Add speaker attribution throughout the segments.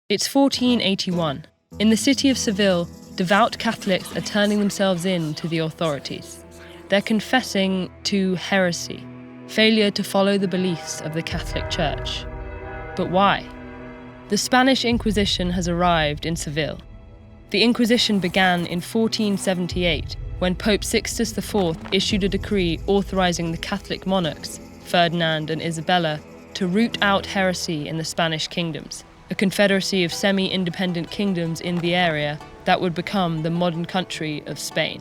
Speaker 1: It's 1481. In the city of Seville, devout Catholics are turning themselves in to the authorities. They're confessing to heresy, failure to follow the beliefs of the Catholic Church. But why? The Spanish Inquisition has arrived in Seville. The Inquisition began in 1478, when Pope Sixtus IV issued a decree authorizing the Catholic monarchs, Ferdinand and Isabella, to root out heresy in the Spanish kingdoms, a confederacy of semi-independent kingdoms in the area that would become the modern country of Spain.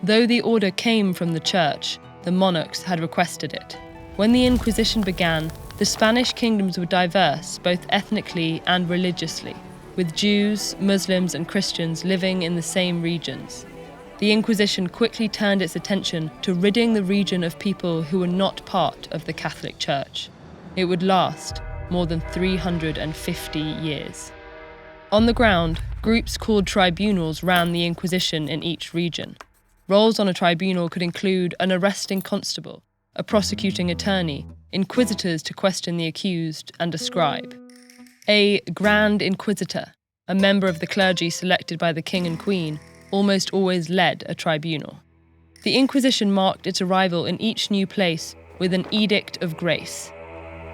Speaker 1: Though the order came from the Church, the monarchs had requested it. When the Inquisition began, the Spanish kingdoms were diverse, both ethnically and religiously, with Jews, Muslims, and Christians living in the same regions. The Inquisition quickly turned its attention to ridding the region of people who were not part of the Catholic Church. It would last more than 350 years. On the ground, groups called tribunals ran the Inquisition in each region. Roles on a tribunal could include an arresting constable, a prosecuting attorney, inquisitors to question the accused, and a scribe. A Grand Inquisitor, a member of the clergy selected by the king and queen, almost always led a tribunal. The Inquisition marked its arrival in each new place with an Edict of Grace.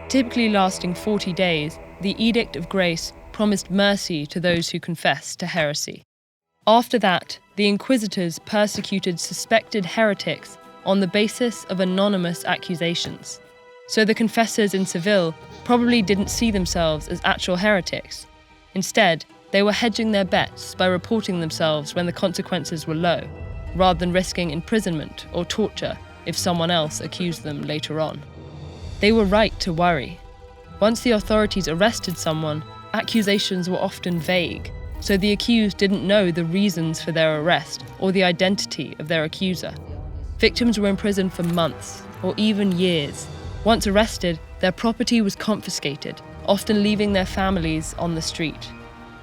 Speaker 1: Typically lasting 40 days, the Edict of Grace promised mercy to those who confessed to heresy. After that, the inquisitors persecuted suspected heretics on the basis of anonymous accusations. So the confessors in Seville probably didn't see themselves as actual heretics. Instead, they were hedging their bets by reporting themselves when the consequences were low, rather than risking imprisonment or torture if someone else accused them later on. They were right to worry. Once the authorities arrested someone, accusations were often vague, so the accused didn't know the reasons for their arrest or the identity of their accuser. Victims were imprisoned for months or even years. Once arrested, their property was confiscated, often leaving their families on the street.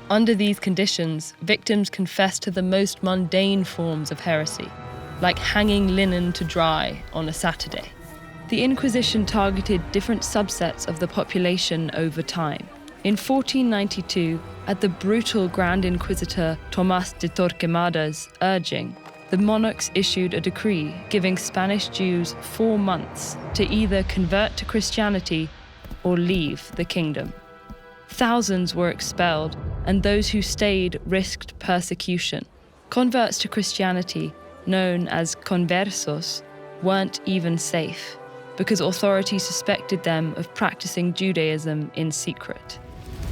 Speaker 1: Under these conditions, victims confessed to the most mundane forms of heresy, like hanging linen to dry on a Saturday. The Inquisition targeted different subsets of the population over time. In 1492, at the brutal Grand Inquisitor Tomás de Torquemada's urging, the monarchs issued a decree giving Spanish Jews 4 months to either convert to Christianity or leave the kingdom. Thousands were expelled, and those who stayed risked persecution. Converts to Christianity, known as conversos, weren't even safe, because authorities suspected them of practicing Judaism in secret.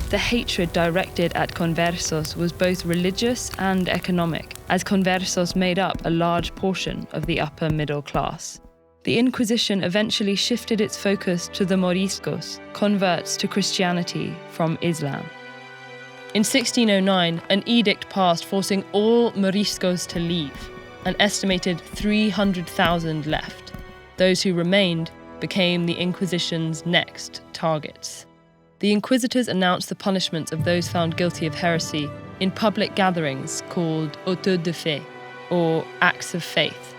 Speaker 1: The hatred directed at conversos was both religious and economic, as conversos made up a large portion of the upper middle class. The Inquisition eventually shifted its focus to the Moriscos, converts to Christianity from Islam. In 1609, an edict passed forcing all Moriscos to leave. An estimated 300,000 left. Those who remained became the Inquisition's next targets. The inquisitors announced the punishments of those found guilty of heresy in public gatherings called autos de fe, or acts of faith.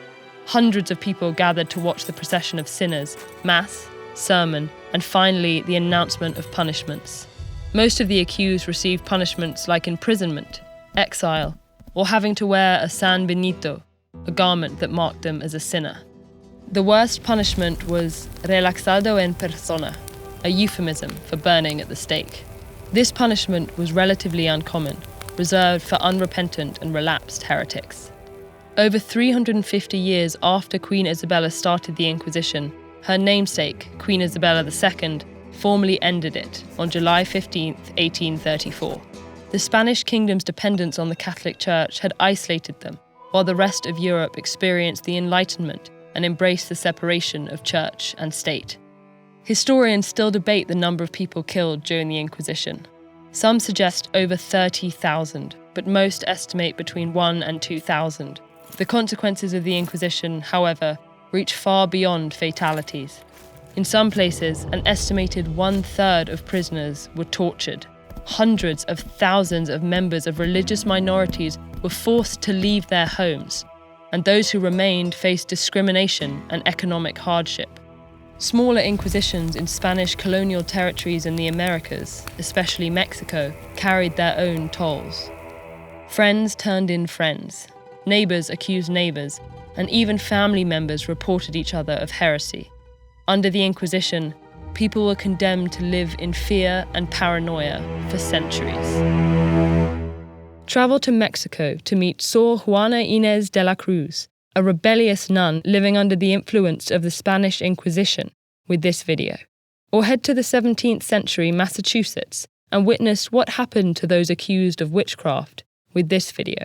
Speaker 1: Hundreds of people gathered to watch the procession of sinners, mass, sermon, and finally the announcement of punishments. Most of the accused received punishments like imprisonment, exile, or having to wear a San Benito, a garment that marked them as a sinner. The worst punishment was relaxado en persona, a euphemism for burning at the stake. This punishment was relatively uncommon, reserved for unrepentant and relapsed heretics. Over 350 years after Queen Isabella started the Inquisition, her namesake, Queen Isabella II, formally ended it on July 15, 1834. The Spanish kingdom's dependence on the Catholic Church had isolated them, while the rest of Europe experienced the Enlightenment and embraced the separation of church and state. Historians still debate the number of people killed during the Inquisition. Some suggest over 30,000, but most estimate between 1,000 and 2,000. The consequences of the Inquisition, however, reach far beyond fatalities. In some places, an estimated 1/3 of prisoners were tortured. Hundreds of thousands of members of religious minorities were forced to leave their homes, and those who remained faced discrimination and economic hardship. Smaller inquisitions in Spanish colonial territories in the Americas, especially Mexico, carried their own tolls. Friends turned in friends, neighbours accused neighbours, and even family members reported each other of heresy. Under the Inquisition, people were condemned to live in fear and paranoia for centuries. Travel to Mexico to meet Sor Juana Inés de la Cruz, a rebellious nun living under the influence of the Spanish Inquisition, with this video. Or head to the 17th century Massachusetts and witness what happened to those accused of witchcraft with this video.